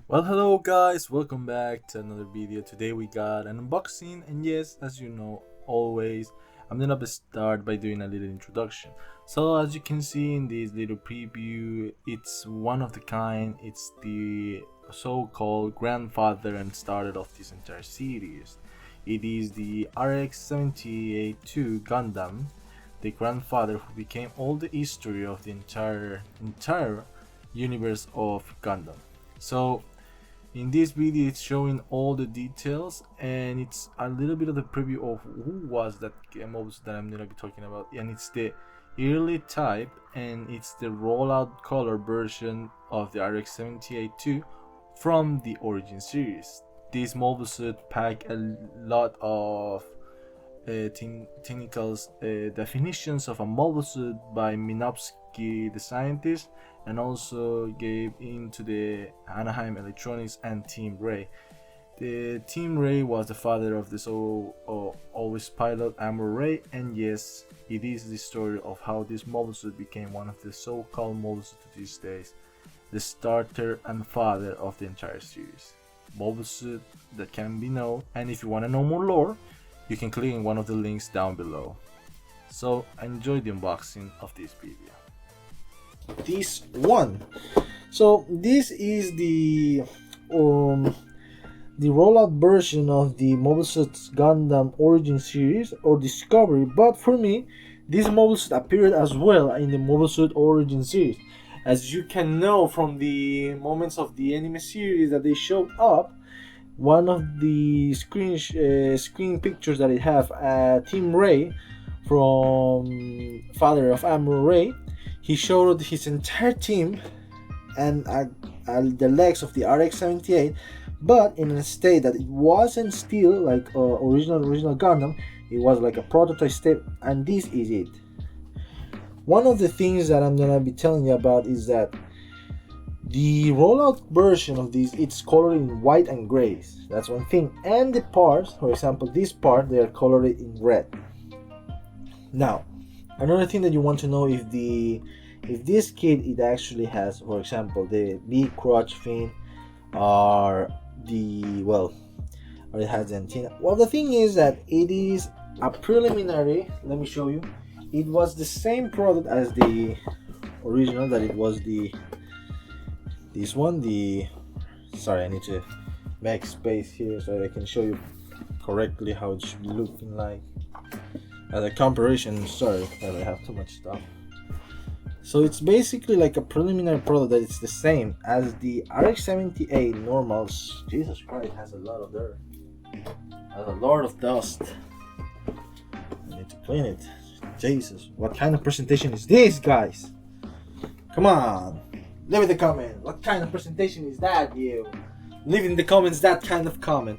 Well, hello guys, welcome back to another video. Today we got an unboxing, and yes, as you know, always I'm gonna start by doing a little introduction. So as you can see in this little preview, it's one of the kind. It's the so-called grandfather and started off this entire series. It is the RX-78-2 Gundam, the grandfather who became all the history of the entire universe of Gundam. So in this video it's showing all the details, and it's a little bit of the preview of who was that mobs that I'm gonna be talking about, and it's the early type, and it's the rollout color version of the RX-78-2 from the Origin series. This mobile suit pack a lot of technical definitions of a mobile suit by Minovsky, the scientist, and also gave into the Anaheim Electronics and Team Ray. The Team Ray was the father of the always pilot Amber Ray, and yes, it is the story of how this mobile suit became one of the so-called mobile suits to these days, the starter and father of the entire series. Mobile suit that can be known, and if you want to know more lore, you can click on one of the links down below. So enjoy the unboxing of this video. This one. So this is the rollout version of the Mobile Suit Gundam Origin series or Discovery, but for me this mobile suit appeared as well in the Mobile Suit Origin series. As you can know from the moments of the anime series that they showed up, one of the screen pictures that it have Team Ray from father of Amber Ray, he showed his entire team and the legs of the RX-78, but in a state that it wasn't still like original Gundam. It was like a prototype state, and this is it. One of the things that I'm gonna be telling you about is that the rollout version of this, it's colored in white and grays. That's one thing. And the parts, for example, this part, they are colored in red. Now, another thing that you want to know, if this kit it actually has, for example, the big crotch fin, or or it has the antenna. Well, the thing is that it is a preliminary. Let me show you. It was the same product as the original. That it was this one. Sorry, I need to make space here so that I can show you correctly how it should be looking like. As a comparison, sorry that I have too much stuff. So it's basically like a preliminary product that it's the same as the RX-78 normals. Jesus Christ, it has a lot of dirt. Has a lot of dust. I need to clean it. Jesus, what kind of presentation is this, guys? Come on, leave in the comment. What kind of presentation is that, you? Leave in the comments that kind of comment.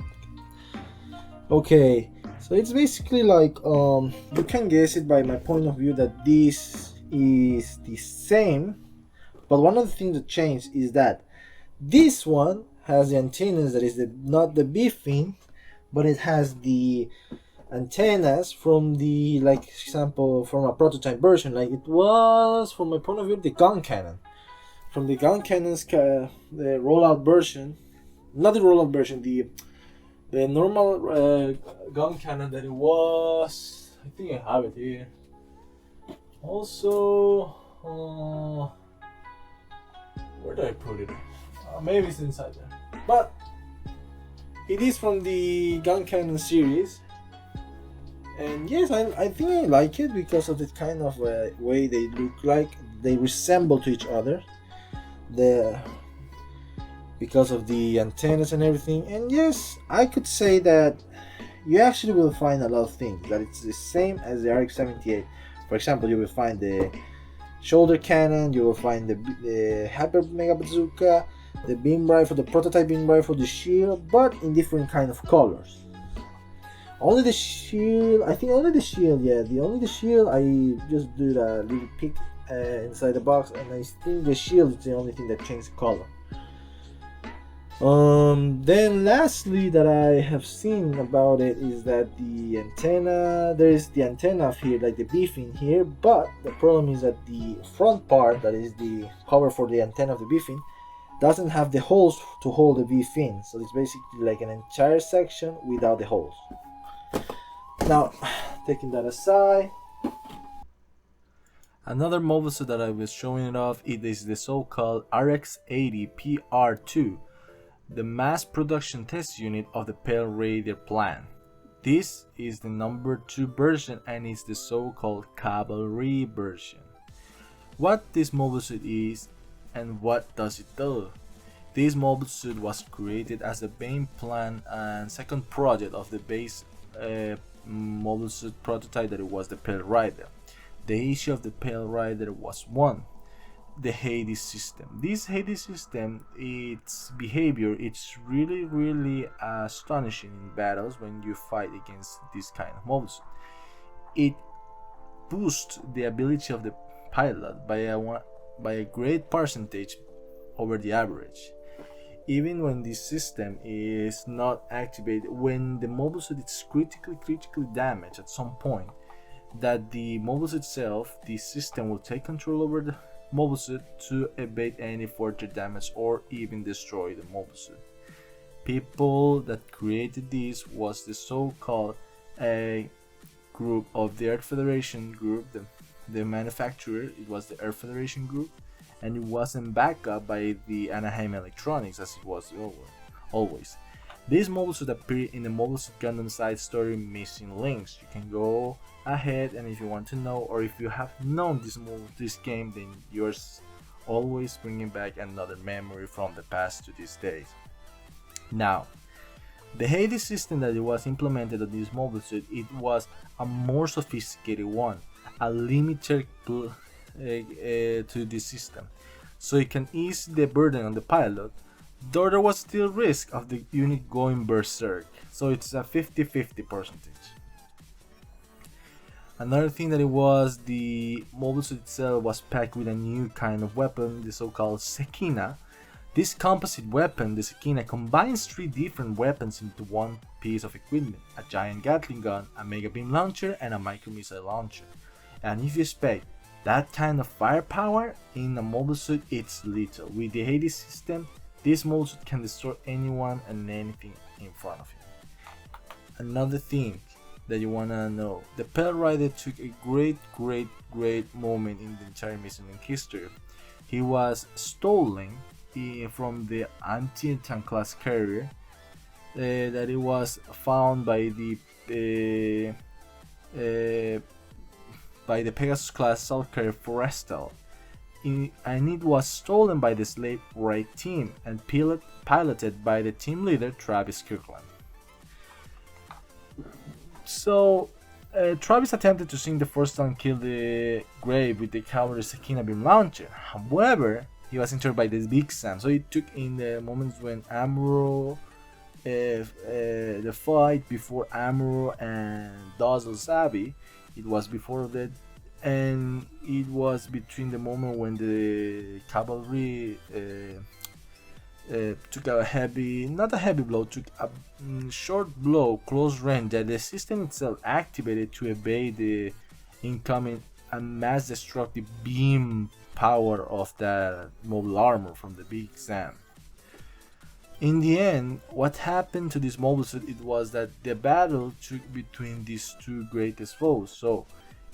Okay, so it's basically like you can guess it by my point of view that this is the same, but one of the things that changed is that this one has the antennas that is not the B fin, but it has the antennas from the, like, example, from a prototype version, like it was, from my point of view, the gun cannon. From the gun cannon's the rollout version, not the rollout version, the normal gun cannon that it was. I think I have it here. Also, where did I put it? Maybe it's inside there. But it is from the gun cannon series. And yes, I think I like it because of the kind of way they look like. They resemble to each other. Because of the antennas and everything. And yes, I could say that you actually will find a lot of things that it's the same as the RX-78. For example, you will find the shoulder cannon, you will find the hyper mega bazooka, the beam rifle, the prototype beam rifle, the shield, but in different kind of colors. Only the shield, I think only the shield, yeah, only the shield, I just did a little peek inside the box, and I think the shield is the only thing that changed the color. Then lastly that I have seen about it is that the antenna, there is the antenna here, like the beefing here, but the problem is that the front part, that is the cover for the antenna of the beefing, doesn't have the holes to hold the V fin, so it's basically like an entire section without the holes. Now, taking that aside, another mobile suit that I was showing it off, it is the so-called RX-80 PR2, the mass production test unit of the Pale Raider plan. This is the number 2 version and is the so-called cavalry version. What this mobile suit is and what does it do? This mobile suit was created as the main plan and second project of the base mobile suit prototype that it was the Pale Rider. The issue of the Pale Rider was one, the Hades system. This Hades system, its behavior, it's really astonishing in battles when you fight against this kind of mobile suit. It boosts the ability of the pilot by a great percentage over the average. Even when this system is not activated, when the mobile suit is critically damaged at some point, that the mobile suit itself, the system will take control over the mobile suit to evade any further damage or even destroy the mobile suit. People that created this was the so-called group of the Earth Federation group, the manufacturer. It was the Earth Federation group, and it wasn't backed up by the Anaheim Electronics as it was always. This mobile suit appeared in the Mobile Suit Gundam side story Missing Links. You can go ahead, and if you want to know, or if you have known this game, then you're always bringing back another memory from the past to these days. Now, the Hades system that it was implemented on this mobile suit, it was a more sophisticated one, a limiter to this system, so it can ease the burden on the pilot, though there was still risk of the unit going berserk, so it's a 50-50 percentage. Another thing that it was, the mobile suit itself was packed with a new kind of weapon, the so-called Sekina. This composite weapon, the Sekina, combines 3 different weapons into one piece of equipment: a giant Gatling gun, a mega beam launcher, and a micro missile launcher. And if you expect that kind of firepower in a mobile suit, it's lethal. With the Hades system, this mobile suit can destroy anyone and anything in front of him. Another thing that you wanna know, the Pale Rider took a great moment in the entire Missing Link history. He was stolen from the anti-tank class carrier that it was found by the Pegasus class assault carrier Forestal, and it was stolen by the Slave Raid team and piloted by the team leader Travis Kirkland. So Travis attempted to sink the Forestal and kill the Grave with the cavalry Sekina beam launcher. However, he was injured by this Big Sam, so it took in the moments when Amuro, the fight before Amuro and Dazzle Sabi, it was before that, and it was between the moment when the cavalry took a not a heavy blow, took a short blow, close range, that the system itself activated to evade the incoming and mass destructive beam power of that mobile armor from the Big Sam. In the end, what happened to this mobile suit, it was that the battle took between these two greatest foes. So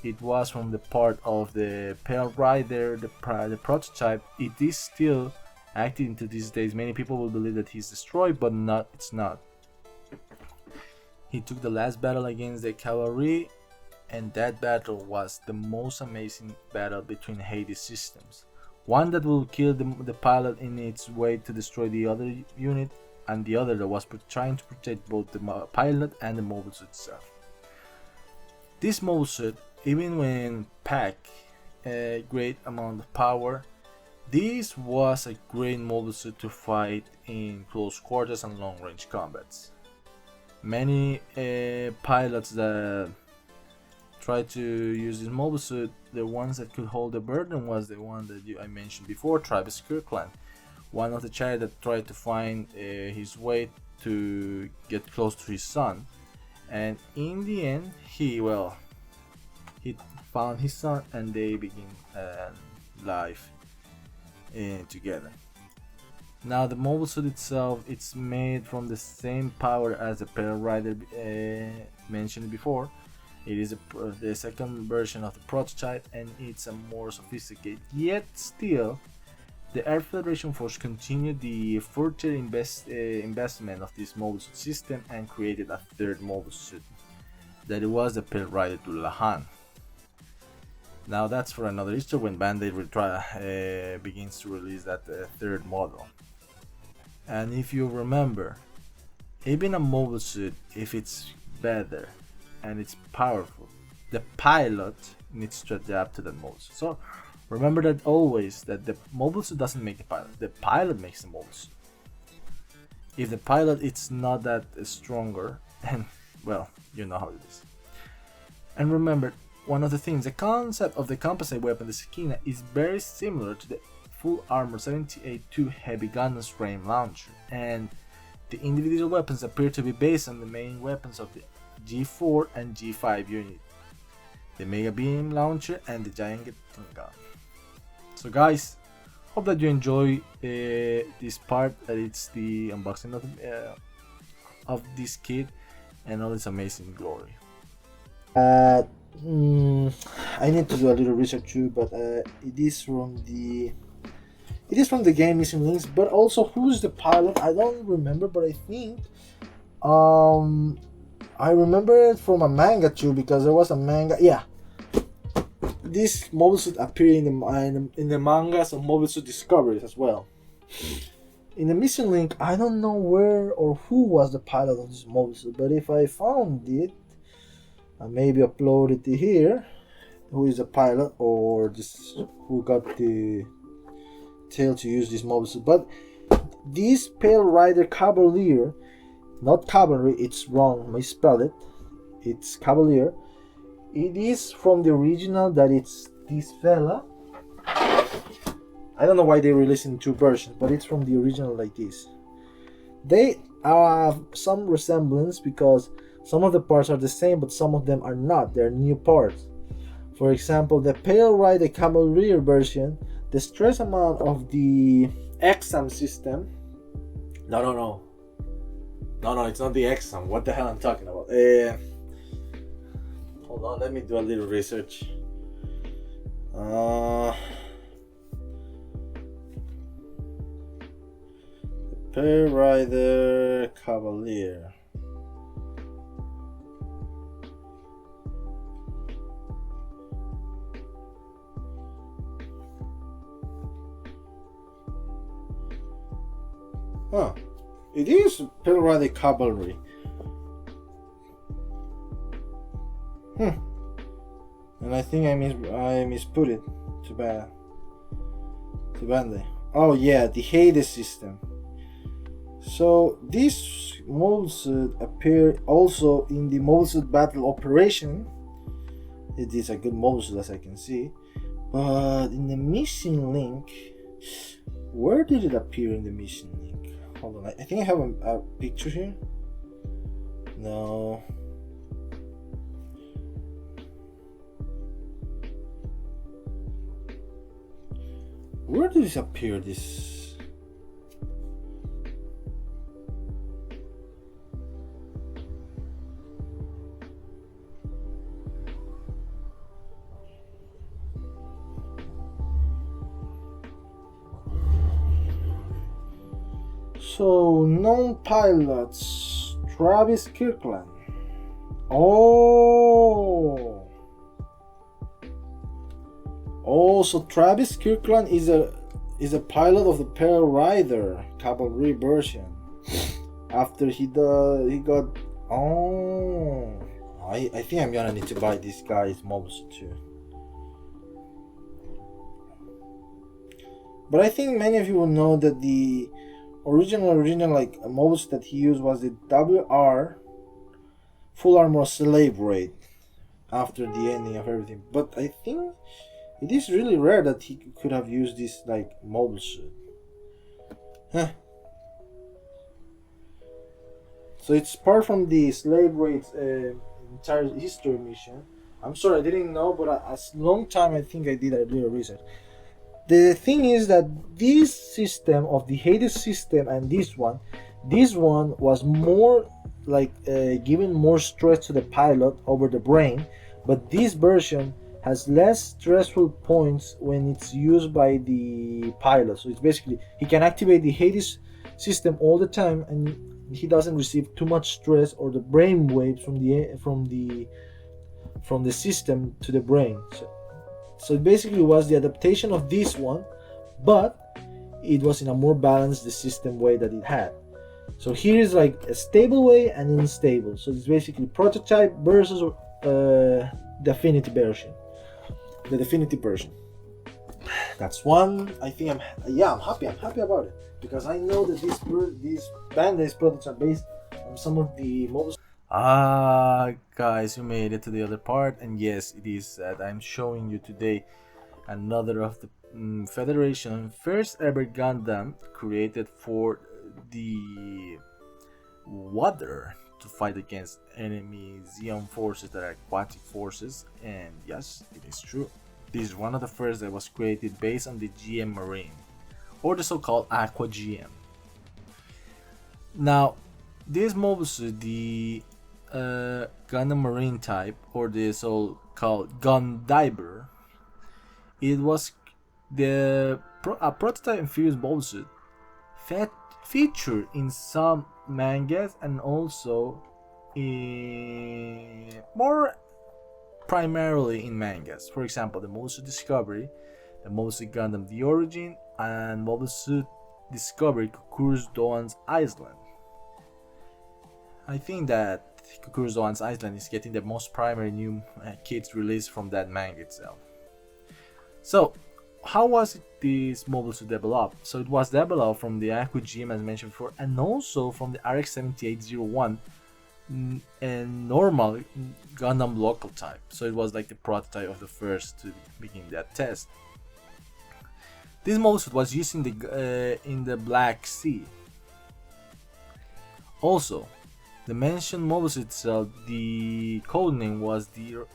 it was from the part of the Pale Rider, the prototype. It is still active into these days. Many people will believe that he's destroyed, but it's not. He took the last battle against the cavalry, and that battle was the most amazing battle between Hades systems. One that will kill the pilot in its way to destroy the other unit, and the other that was trying to protect both the pilot and the mobile suit itself. This mobile suit, even when packed a great amount of power, this was a great mobile suit to fight in close quarters and long range combats. Many pilots that tried to use this mobile suit, the ones that could hold the burden was the one that I mentioned before, Travis Kirkland, one of the child that tried to find his way to get close to his son, and in the end he found his son and they begin life together. Now the mobile suit itself, it's made from the same powder as the Pale Rider mentioned before. It is the second version of the prototype, and it's a more sophisticated. Yet still, the Air Federation Force continued the further investment of this mobile suit system and created a third mobile suit. That it was the Pale Rider to Lahan. Now that's for another issue when Bandai begins to release that third model. And if you remember, even a mobile suit, if it's better and it's powerful, the pilot needs to adapt to that mobile suit. So remember that always, that the mobile suit doesn't make the pilot makes the mobile suit. If the pilot it's not that stronger, and well, you know how it is. And remember, one of the things, the concept of the composite weapon, the Sekina, is very similar to the full armor 78-2 heavy guns frame launcher, and the individual weapons appear to be based on the main weapons of the G4 and G5 unit, the Mega Beam launcher and the Giant gun. So guys, hope that you enjoy this part, that it's the unboxing of this kit and all its amazing glory. I need to do a little research too, but it is from the game Missing Links. But also, who's the pilot? I don't remember, but I think I remember it from a manga too, because there was a manga. Yeah, this mobile suit appeared in the mangas of Mobile Suit Discoveries as well. In the Missing Link, I don't know where or who was the pilot of this mobile suit, but if I found it, I maybe upload it here. Who is the pilot, or this who got the tail to use this mobile suit? But this Pale Rider Cavalier, not cavalry, it's wrong, misspelled it. It's Cavalier. It is from the original, that it's this fella. I don't know why they released in two versions, but it's from the original like this. They have some resemblance because some of the parts are the same, but some of them are not. They're new parts. For example, the Pale Rider Cavalier version, the stress amount of the exam system. No, it's not the exam. What the hell I'm talking about? Hold on, let me do a little research. Pale Rider Cavalier. Huh. It is Pale Rider Cavalry. And I think I misput it to Bandai. Oh yeah, the Hades system. So this mobile suit appeared also in the Mobile Suit Battle Operation. It is a good mobile suit, as I can see. But in the Missing Link, where did it appear in the Missing Link? Hold on, I think I have a picture here. No. Where did this appear? This. So, known pilots, Travis Kirkland. Oh, so Travis Kirkland is a pilot of the Pale Rider Cavalry version. After he got. Oh, I think I'm gonna need to buy this guy's mobile suit too. But I think many of you will know that the original like mobile suit that he used was the WR Full Armor Slave Raid after the ending of everything. But I think it is really rare that he could have used this like mobile suit. Huh. So it's part from the Slave Raid's entire history mission. I'm sorry, I didn't know, but a long time I think I did a little research. the thing is that this system of the Hades system and this one was more like giving more stress to the pilot over the brain, but this version has less stressful points when it's used by the pilot. So it's basically he can activate the Hades system all the time, and he doesn't receive too much stress or the brain waves from the system to the brain. So it basically was the adaptation of this one, but it was in a more balanced the system way that it had. So here is like a stable way and unstable. So it's basically prototype versus definitive version. The definitive version. That's one. I think I'm happy. I'm happy about it because I know that these Band-Aids products are based on some of the mobile. Guys, you made it to the other part, and yes, it is that I'm showing you today another of the Federation first ever Gundam created for the water to fight against enemy Zeon forces that are aquatic forces. And yes, it is true, this is one of the first that was created based on the GM Marine, or the so-called Aqua GM. Now this mobile suit, the Gundam Marine type, or the so-called Gundiver, it was a prototype amphibious mobile suit featured in some mangas and also more primarily in mangas. For example, the Mobile Suit Discovery, the Mobile Suit Gundam The Origin, and Mobile Suit Discovery Kukuru's Doan's Island. I think that Kukuru's Doan's Island is getting the most primary new kits released from that manga itself. So, how was this mobile suit developed? So it was developed from the Aqua GM as mentioned before, and also from the RX-7801 and normal Gundam local type. So it was like the prototype of the first to begin that test. This mobile suit was used in the Black Sea. Also, the mentioned mobile suit itself, the codename was the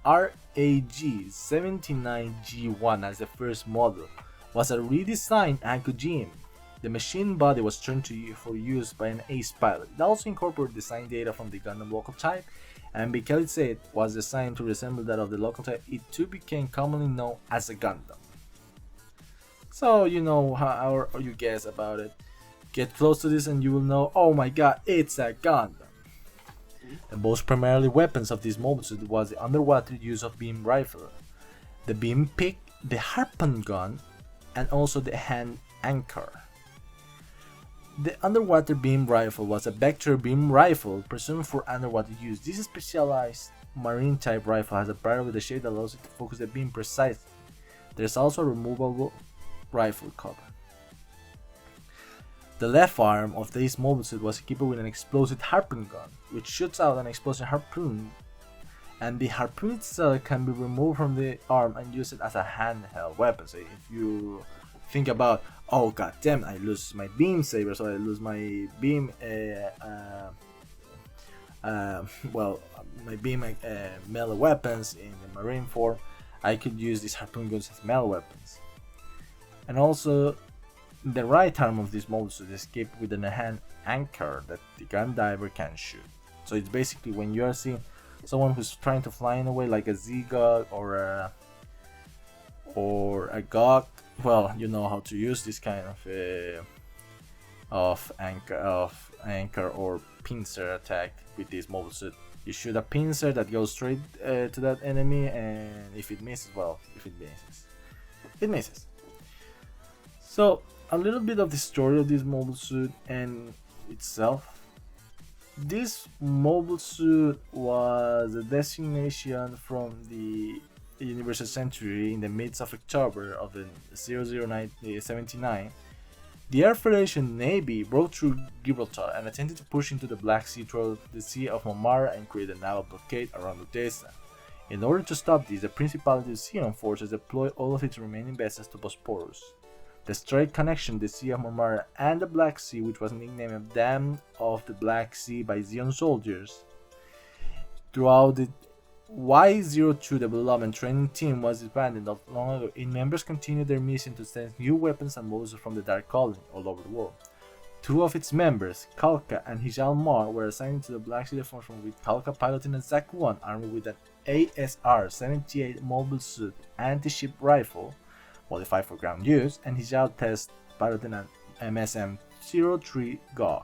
RAG-79G1 as the first model, was a redesigned Aqua GM. The machine body was turned for use by an ace pilot. It also incorporated design data from the Gundam local type, and because it was designed to resemble that of the local type, it too became commonly known as a Gundam. So you know how or you guess about it. Get close to this and you will know, oh my god, it's a Gundam. The most primarily weapons of this mobile suit was the underwater use of beam rifle, the beam pick, the harpoon gun, and also the hand anchor. The underwater beam rifle was a vector beam rifle presumed for underwater use. This specialized marine type rifle has a barrel with a shape that allows it to focus the beam precisely. There is also a removable rifle cover. The left arm of this mobile suit was equipped with an explosive harpoon gun, which shoots out an explosive harpoon, and the harpoon itself can be removed from the arm and used as a handheld weapon. So if you think about, oh god damn, I lose my beam saber, so I lose my beam my beam melee weapons in the marine form, I could use these harpoon guns as melee weapons. And also, the right arm of this mobile suit is equipped with a hand anchor that the Gundiver can shoot. So it's basically when you are seeing someone who's trying to fly in a way like a Z-Gog or a Gog, well, you know how to use this kind of anchor or pincer attack with this mobile suit. You shoot a pincer that goes straight to that enemy, and if it misses, it misses. So a little bit of the story of this mobile suit and itself. This mobile suit was a designation from the Universal Century in the midst of October of the 0079. The Air Federation Navy broke through Gibraltar and attempted to push into the Black Sea through the Sea of Marmara and create a naval blockade around Odessa. In order to stop this, the Principality of Zeon forces deployed all of its remaining vessels to Bosporus. The straight connection to the Sea of Marmara and the Black Sea, which was nicknamed Dam of the Black Sea by Zeon soldiers, throughout Y02 development training team was disbanded not long ago. Its members continued their mission to test new weapons and monsters from the Dark Colony all over the world. Two of its members, Kalka and Hijal Mar, were assigned to the Black Sea Formation, with Kalka piloting a Zak-1 armed with an ASR-78 mobile suit anti-ship rifle, modified for ground use, and Hijal Test piloting an MSM-03 Gog.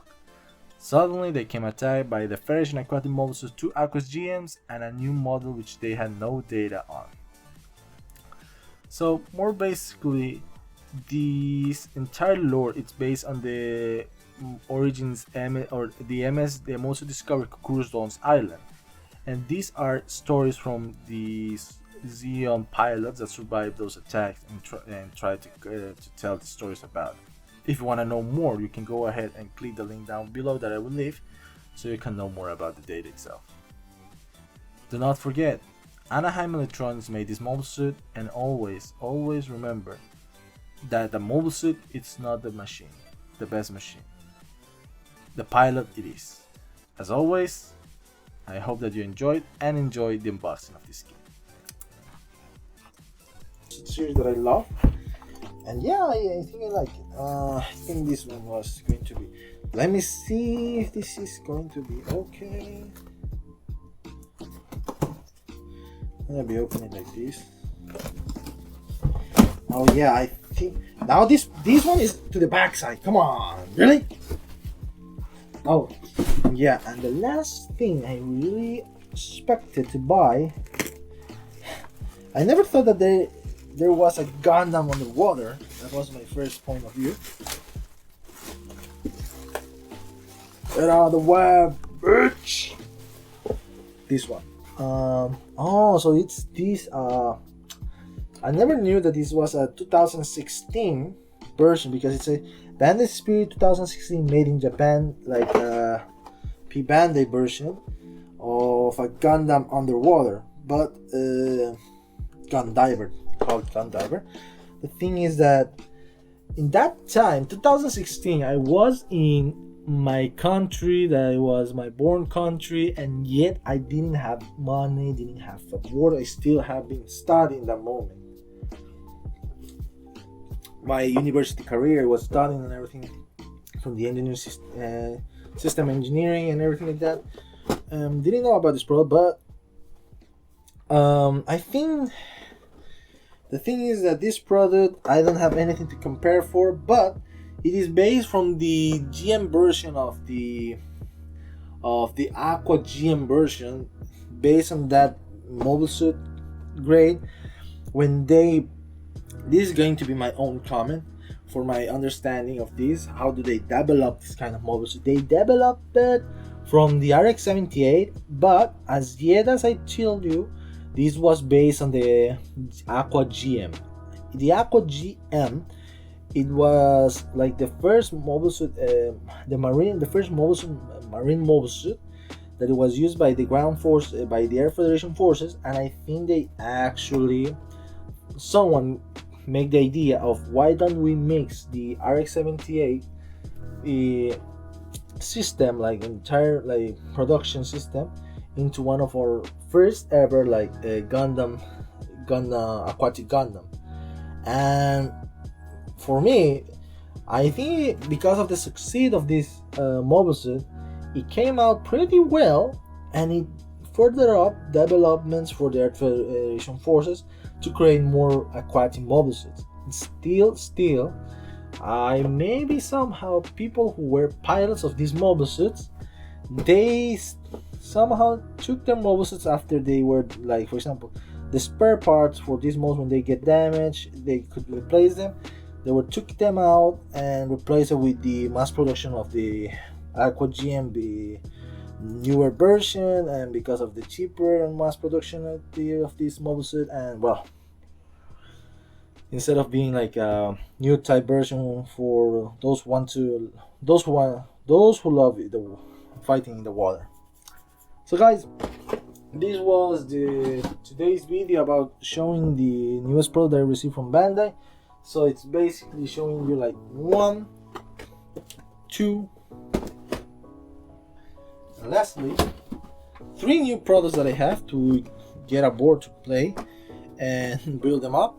Suddenly, they came attacked by the Federation Aquatic Mobile Suit 2 Aquas GMs and a new model which they had no data on. So, more basically, this entire lore it's based on the origins the Emosu discovered Kukuru's Dawn's Island, and these are stories from the Xeon pilots that survived those attacks and try to tell the stories about it. If you want to know more, you can go ahead and click the link down below that I will leave so you can know more about the data itself. Do not forget, Anaheim Electronics made this mobile suit, and always remember that the mobile suit it's not the machine, the best machine. The pilot it is. As always, I hope that you enjoyed the unboxing of this game. Series that I love, and yeah, I think I like it. I think this one was going to be. Let me see if this is going to be okay. I'm gonna be opening like this. Oh yeah, I think now this one is to the back side. Come on, really? Oh yeah, and the last thing I really expected to buy. I never thought that there was a Gundam on the water. That was my first point of view. Get out of the web, bitch! This one. Oh, so it's this. I never knew that this was a 2016 version because it's a Bandai Spirit 2016 made in Japan, like a P-Bandai version of a Gundam underwater, but Gundiver, called Gundiver. The thing is that in that time, 2016, I was in my country, that was my born country, and yet I didn't have money, didn't have what I still have been studying that moment. My university career was studying and everything from the engineering system engineering and everything like that. Didn't know about this product, but I think the thing is that this product I don't have anything to compare for, but it is based from the GM version of the Aqua GM version, based on that mobile suit grade. This is going to be my own comment for my understanding of this. How do they develop this kind of mobile suit? They developed it from the RX-78, but as yet as I told you, this was based on the Aqua GM. The Aqua GM, it was like the first mobile suit, the first marine mobile suit that it was used by the ground force, by the Air Federation forces, and I think they actually someone make the idea of why don't we mix the RX-78 system, like entire like production system, into one of our first ever like Gundam aquatic Gundam. And for me, I think because of the success of this mobile suit, it came out pretty well, and it further up developments for the Air Federation forces to create more aquatic mobile suits. Still, maybe somehow people who were pilots of these mobile suits, they somehow took their mobile suits after they were, like, for example, the spare parts for these modes, when they get damaged, they could replace them. They took them out and replaced it with the mass production of the Aqua GM, the newer version, and because of the cheaper and mass production of this mobile suit, and well, instead of being like a new type version for those who love the fighting in the water. So guys, this was today's video about showing the newest product that I received from Bandai. So it's basically showing you like 1, 2, and lastly 3 new products that I have to get a board to play and build them up.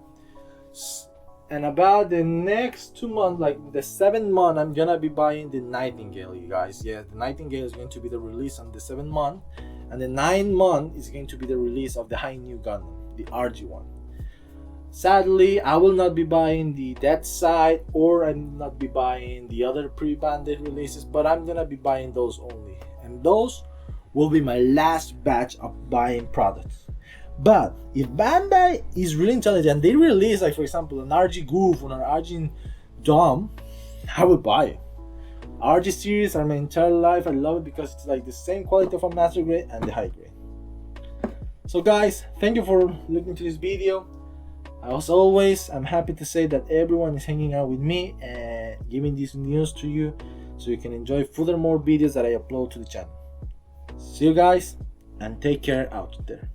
And about the next 2 months, like the 7th month, I'm gonna be buying the Nightingale, you guys. Yeah, the Nightingale is going to be the release on the 7th month, and the 9th month is going to be the release of the high new Gundam, the RG one. Sadly, I will not be buying the Dead Side, or I'm not be buying the other pre-banded releases, but I'm gonna be buying those only, and those will be my last batch of buying products. But if Bandai is really intelligent, they release, like for example, an RG Goof or an RG Dom, I will buy it. RG series are my entire life. I love it because it's like the same quality of a master grade and the high grade. So guys, thank you for looking to this video. As always, I'm happy to say that everyone is hanging out with me and giving this news to you so you can enjoy further more videos that I upload to the channel. See you guys, and take care out there.